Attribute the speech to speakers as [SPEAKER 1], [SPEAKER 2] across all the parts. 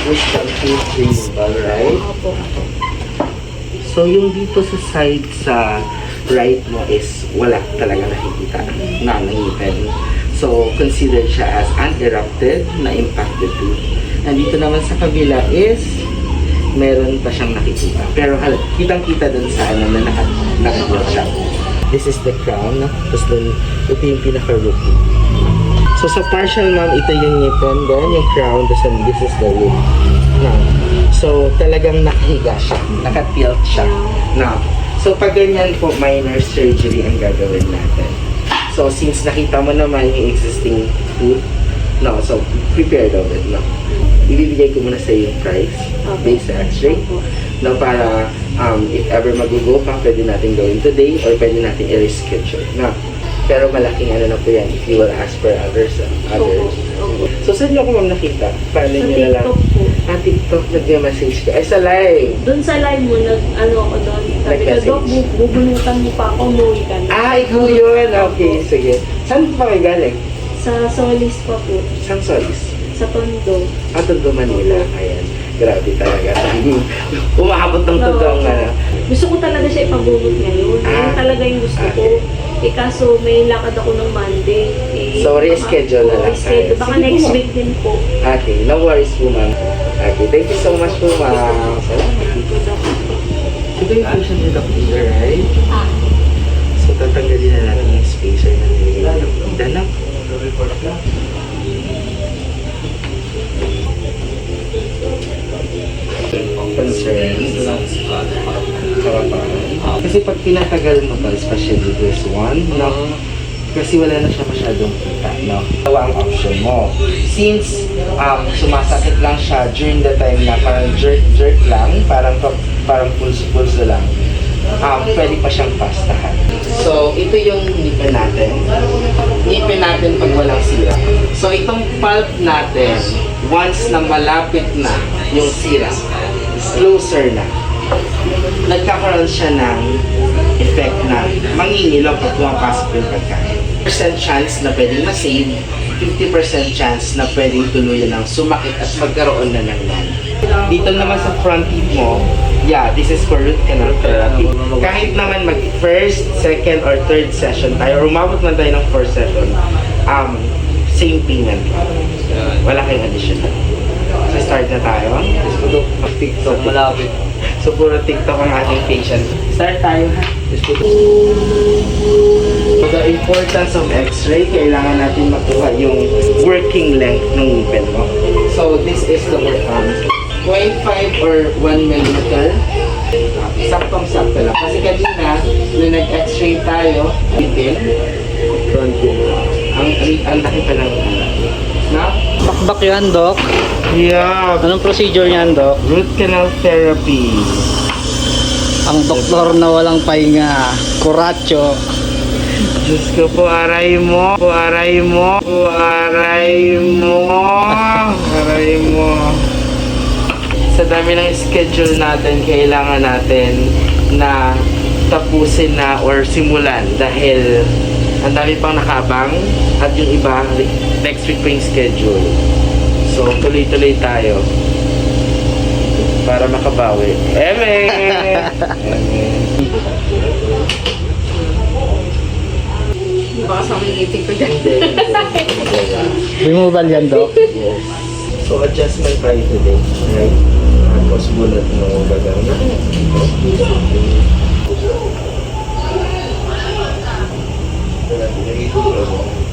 [SPEAKER 1] wisdom tooth removal, right?
[SPEAKER 2] Opo.
[SPEAKER 1] So, yung dito sa side sa right mo is wala talaga nakikita na ngipin. So, consider siya as unerupted na impacted tooth. And dito naman sa kabila is meron pa siyang nakikita. Pero kitang-kita dun sa ano na naka-heal siya. This is the crown, no? Tapos dun, ito yung pinaka-root. So, sa partial, ma'am, ito yung ngipin, then yung crown, tapos this is the root. No. So, talagang nakahiga siya. Naka-tilt siya. No. So, pag ganyan po, minor surgery ang gagawin natin. So, since nakita mo naman yung existing tooth, no, so, prepared of it, no. Ibibigay ko muna sa yung price, based sa x-ray, no, para if ever mag-go ka, pwede natin gawin today or pwede natin i-reschedule, no. Pero malaking ano na po yan if you will ask for others. So, saan niyo ako ma'am nakita? Paano
[SPEAKER 2] Sa
[SPEAKER 1] niyo na lang?
[SPEAKER 2] TikTok po.
[SPEAKER 1] TikTok, nag-message ka. Sa live.
[SPEAKER 2] Doon sa live mo, ano ako doon. Sabi ko,
[SPEAKER 1] Nag-message.
[SPEAKER 2] Dok, bubunutan mo pa ako, umuwi ka na.
[SPEAKER 1] Ikaw yun. Okay, sige. Saan pa kayo galing?
[SPEAKER 2] Sa Solis pa po.
[SPEAKER 1] Saan solis?
[SPEAKER 2] Sa Tondo.
[SPEAKER 1] Tondo, Manila. Ayan. Grabe talaga. Umaabot ng Tondo ang ano.
[SPEAKER 2] Gusto ko talaga siya ipabunot ngayon. Yun talaga yung gusto ko. Kaso may lakad ako ng Monday.
[SPEAKER 1] So, reschedule na lang tayo.
[SPEAKER 2] Baka
[SPEAKER 1] Sige
[SPEAKER 2] next
[SPEAKER 1] po,
[SPEAKER 2] week din po.
[SPEAKER 1] Okay, no worries po ma'am. Okay, thank you so much po ma'am. Salamat po. Ito yung patient ni Dr. right? So, tatanggalin na natin yung spacer na nilagay ng danak. Concerns. Kasi pag pinatagal mo to, especially this one, no? Kasi wala na siya masyadong kita, no? Tawa ang option mo. Since sumasakit lang siya during the time na parang jerk lang, parang pulso lang, pwede pa siyang pastahan. So, ito yung ngipin natin. Ngipin natin pag walang sira. So, itong pulp natin, once na malapit na yung sira, closer na, nagkakaroon siya ng effect na mangingilong pag pumapasok yung pagkain. 50% chance na pwedeng ma-save, 50% chance na pwedeng tuluyan ng sumakit at magkaroon na ng nan. Dito naman sa front teeth mo, yeah, this is for root canal therapy. Kahit naman mag-first, second, or third session tayo, or umabot man tayo ng 4 session, same payment. Wala kayong additional. So, start na tayo. TikTok, malapit. So, puro TikTok ang ating patient. Start tayo, ha? For the importance of x-ray, kailangan natin makuha yung working length ng ngipin mo. So, this is the 0.5 or 1 millimeter. Saktong-sakto lang. Kasi kanina, nung nag-x-ray tayo, ngipin, ang laki pa ng na?
[SPEAKER 3] Bakbak yan, Doc.
[SPEAKER 1] Yeah.
[SPEAKER 3] Anong procedure niyan, Doc?
[SPEAKER 1] Root canal therapy.
[SPEAKER 3] Ang doktor na walang pahinga. Kuracho.
[SPEAKER 1] Diyos ko po, aray mo. Aray mo. Aray mo. Aray mo. Sa dami ng schedule natin, kailangan natin na tapusin na or simulan dahil ang dami pang nakabang at yung iba next week pa yung schedule. So, tuloy-tuloy tayo para makabawi. Eme!
[SPEAKER 2] Baka sa amin ngipin ko dyan.
[SPEAKER 3] Removal yan, Doc.
[SPEAKER 1] Yes. So, adjustment tayo today. Right? Tapos bulat ng bagang.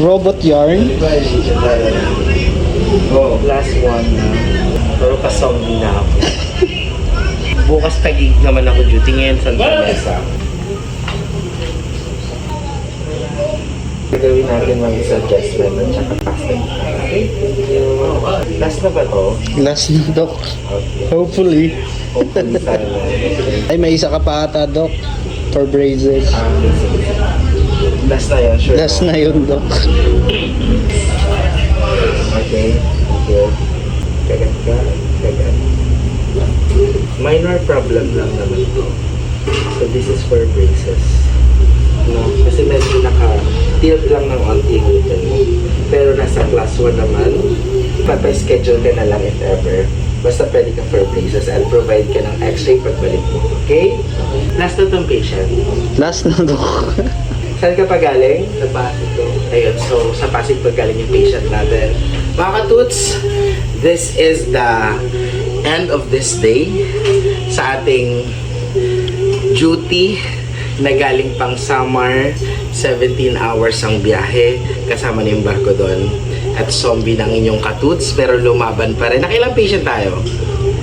[SPEAKER 3] Robot yarn.
[SPEAKER 1] Oh, last one na. Pero ka-zombie na ako. Bukas tagig naman ako duty ngayon sa Mesa. Gagawin natin mga adjustment at saka casting. Okay? Last na ba to?
[SPEAKER 3] Last na, Doc.
[SPEAKER 1] Okay.
[SPEAKER 3] Hopefully.
[SPEAKER 1] Hopefully sana.
[SPEAKER 3] Ay, may isa ka pa ata, Doc. For braces.
[SPEAKER 1] Last na yun, sure.
[SPEAKER 3] Last na yun, Doc.
[SPEAKER 1] Okay. Okay. Kagat ka. Kagat. Minor problem lang naman ito. So this is for braces. No? Kasi medyo naka-tilt lang ng onti yung ngipin mo. Pero nasa class 1 naman, papaschedule ka na lang if ever. Basta pwede ka for braces. I'll provide ka ng x-ray pagbalik mo. Okay? Last na tong patient.
[SPEAKER 3] Last na, Dok.
[SPEAKER 1] Saan ka pa galing? Sa Pasig to. Ayun, so sa Pasig pa galing yung patient natin. Mga katuts, this is the end of this day sa ating duty na galing pang Samar. 17 hours ang biyahe. Kasama na yung barko doon. At zombie ng inyong katuts, pero lumaban pa rin. Nakilang patient tayo?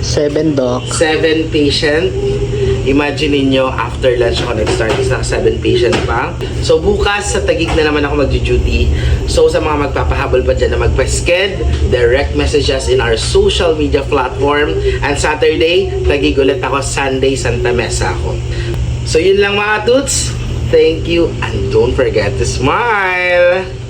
[SPEAKER 3] 7, Doc.
[SPEAKER 1] 7 patient. Imagine niyo after lunch ako nag-start, isa 7 patient pa. So bukas sa Taguig na naman ako mag-duty. So sa mga magpapahabol pa dyan na magpa-sked, direct messages in our social media platform. And Saturday, Taguig ulit ako. Sunday, Santa Mesa ako. So yun lang mga tuts. Thank you and don't forget to smile!